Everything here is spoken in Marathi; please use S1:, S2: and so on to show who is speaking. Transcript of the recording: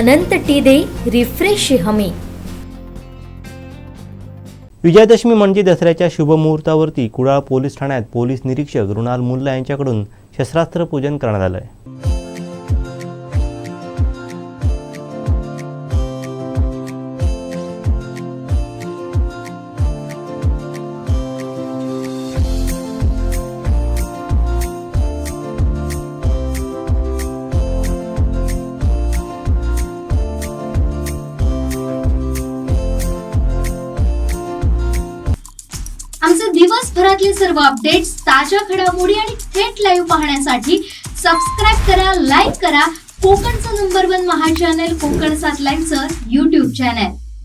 S1: अनंत टी दे रिफ्रेश हमी।
S2: विजयादशमी म्हणजे दसऱ्याच्या शुभमुहूर्तावरती कुडाळ पोलीस ठाण्यात पोलीस निरीक्षक रुणाल मुल्ला यांच्याकडून शस्त्रास्त्र पूजन करण्यात आलं आहे।
S3: आमचे दिवसभरातले सर्व अपडेट्स, ताज्या घडामोडी आणि थेट लाईव्ह पाहण्यासाठी सबस्क्राईब करा, लाईक करा कोकणचं नंबर 1 महा चॅनल कोकणसाद लाईव्हचं YouTube चॅनल।